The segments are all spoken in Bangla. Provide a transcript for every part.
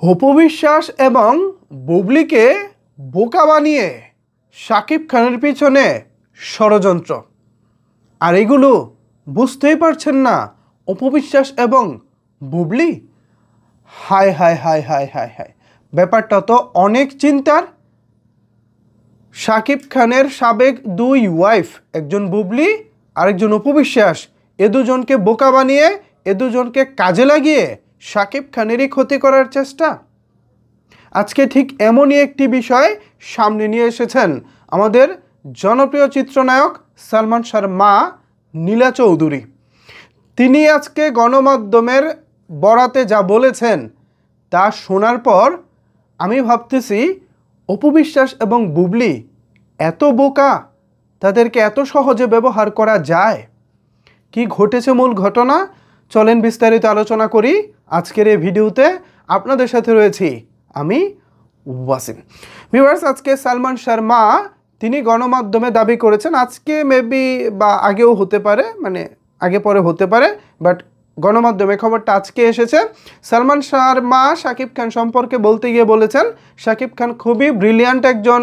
অপু বিশ্বাস এবং বুবলিকে বোকা বানিয়ে শাকিব খানের পিছনে ষড়যন্ত্র। আর এগুলো বুঝতেই পারছেন না অপু বিশ্বাস এবং বুবলি। হায় হায় হায় হায় হায় হায়, ব্যাপারটা তো অনেক চিন্তার। শাকিব খানের সাবেক দুই ওয়াইফ, একজন বুবলি আরেকজন অপু বিশ্বাস, এ দুজনকে বোকা বানিয়ে এ দুজনকে কাজে লাগিয়ে শাকিব খানেরই ক্ষতি করার চেষ্টা। আজকে ঠিক এমনই একটি বিষয় সামনে নিয়ে এসেছেন আমাদের জনপ্রিয় চিত্রনায়ক সালমান শাহর মা নীলা চৌধুরী। তিনি আজকে গণমাধ্যমের বরাতে যা বলেছেন তা শোনার পর আমি ভাবতেছি অপু বিশ্বাস এবং বুবলি এত বোকা, তাদেরকে এত সহজে ব্যবহার করা যায়? কি ঘটেছে মূল ঘটনা, চলেন বিস্তারিত আলোচনা করি আজকের এই ভিডিওতে। আপনাদের সাথে রয়েছি আমি ওয়াসিম। ভিউয়ার্স, আজকে সালমান শাহর মা তিনি গণমাধ্যমে দাবি করেছেন, আজকে মেবি বা আগেও হতে পারে, মানে আগে পরে হতে পারে, বাট গণমাধ্যমে খবরটা আজকে এসেছে। সালমান শাহর মা শাকিব খান সম্পর্কে বলতে গিয়ে বলেছেন শাকিব খান খুবই ব্রিলিয়ান্ট একজন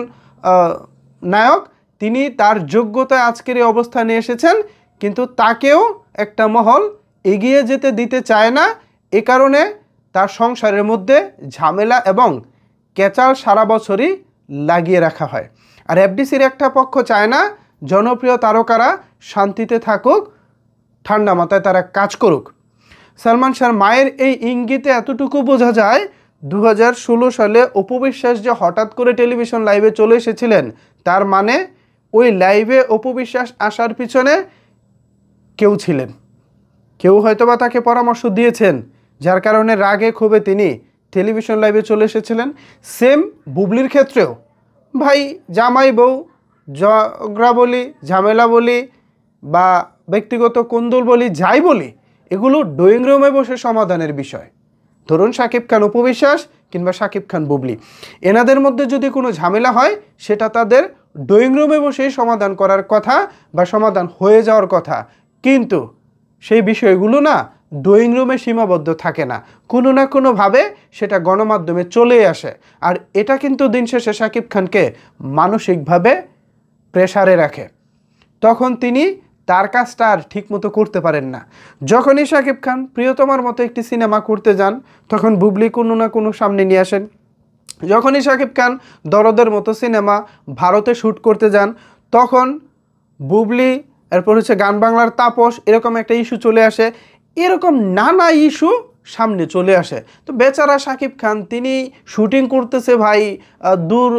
নায়ক, তিনি তার যোগ্যতায় আজকের এই অবস্থানে এসেছেন, কিন্তু তাকেও একটা মহল এগিয়ে যেতে দিতে চায় না। এ কারণে তার সংসারের মধ্যে ঝামেলা এবং কেচাল সারা বছরই লাগিয়ে রাখা হয়। আর এফডিসির একটা পক্ষ চায় না জনপ্রিয় তারকারা শান্তিতে থাকুক, ঠান্ডা মাথায় তারা কাজ করুক। সালমান শাহর মায়ের এই ইঙ্গিতে এতটুকু বোঝা যায় 2016 সালে অপু বিশ্বাস যে হঠাৎ করে টেলিভিশন লাইভে চলে এসেছিলেন, তার মানে ওই লাইভে অপু বিশ্বাস আসার পিছনে কেউ ছিলেন, কেউ হয়তোবা তাকে পরামর্শ দিয়েছেন, যার কারণে রাগে ক্ষোভে তিনি টেলিভিশন লাইভে চলে এসেছিলেন। সেম বুবলির ক্ষেত্রেও, ভাই জামাই বউ ঝগড়া বলি, ঝামেলা বলি বা ব্যক্তিগত কোন্দল বলি, যাই বলি, এগুলো ড্রয়িং রুমে বসে সমাধানের বিষয়। ধরুন শাকিব খান অপু বিশ্বাস কিংবা শাকিব খান বুবলি, এনাদের মধ্যে যদি কোনো ঝামেলা হয় সেটা তাদের ড্রয়িং রুমে বসেই সমাধান করার কথা বা সমাধান হয়ে যাওয়ার কথা, কিন্তু সেই বিষয়গুলো না ড্রয়িং রুমে সীমাবদ্ধ থাকে না, কোনো না কোনোভাবে সেটা গণমাধ্যমে চলে আসে। আর এটা কিন্তু দিন শেষে শাকিব খানকে মানসিকভাবে প্রেসারে রাখে, তখন তিনি তার কাজটা আর ঠিকমতো করতে পারেন না। যখনই শাকিব খান প্রিয়তমার মতো একটি সিনেমা করতে যান, তখন বুবলি কোনো না কোনো সামনে নিয়ে আসেন। যখনই শাকিব খান দরদের মতো সিনেমা ভারতে শ্যুট করতে যান, তখন বুবলি, এরপর হচ্ছে গান বাংলার তাপস, এরকম একটা ইস্যু চলে আসে, এরকম নানা ইস্যু সামনে চলে আসে। তো বেচারা শাকিব খান তিনি শুটিং করতেছে ভাই দূর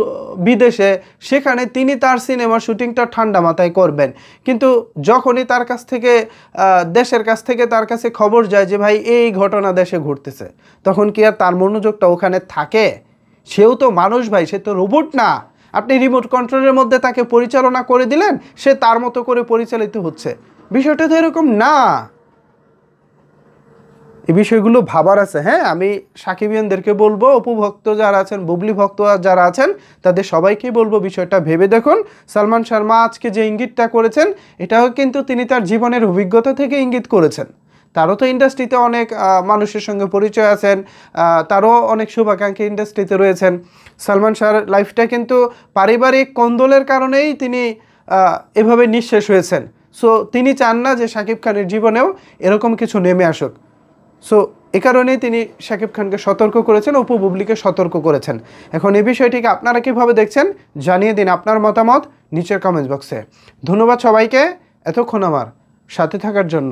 বিদেশে, সেখানে তিনি তার সিনেমার শুটিংটা ঠান্ডা মাথায় করবেন, কিন্তু যখনই তার কাছ থেকে দেশের কাছ থেকে তার কাছে খবর যায় যে ভাই এই ঘটনা দেশে ঘটতেছে, তখন কি আর তার মনোযোগটা ওখানে থাকে? সেও তো মানুষ ভাই, সে তো রোবট না। আপনি রিমোট কন্ট্রোলের মধ্যে তাকে পরিচালনা করে দিলেন, সে তার মতো করে পরিচালিত হচ্ছে, বিষয়টা তো এরকম না। এই বিষয়গুলো ভাবার আছে। হ্যাঁ, আমি সাকিবিয়ানদেরকে বলবো, অপু ভক্ত যারা আছেন, বুবলি ভক্ত যারা আছেন, তাদের সবাইকেই বলবো বিষয়টা ভেবে দেখুন। সালমান শাহর মা আজকে যে ইঙ্গিতটা করেছেন, এটাও কিন্তু তিনি তার জীবনের অভিজ্ঞতা থেকে ইঙ্গিত করেছেন। তারও তো ইন্ডাস্ট্রিতে অনেক মানুষের সঙ্গে পরিচয় আছেন, তারও অনেক শুভাকাঙ্ক্ষী ইন্ডাস্ট্রিতে রয়েছেন। সালমান শাহর লাইফটা কিন্তু পারিবারিক কোন্দলের কারণেই তিনি এভাবে নিঃশেষ হয়েছেন। সো তিনি চান না যে শাকিব খানের জীবনেও এরকম কিছু নেমে আসুক। সো এ কারণেই তিনি শাকিব খানকে সতর্ক করেছেন, অপু বুবলিকে সতর্ক করেছেন। এখন এই বিষয়টিকে আপনারা কীভাবে দেখছেন জানিয়ে দিন আপনার মতামত নিচের কমেন্টস বক্সে। ধন্যবাদ সবাইকে এতক্ষণ আমার সাথে থাকার জন্য।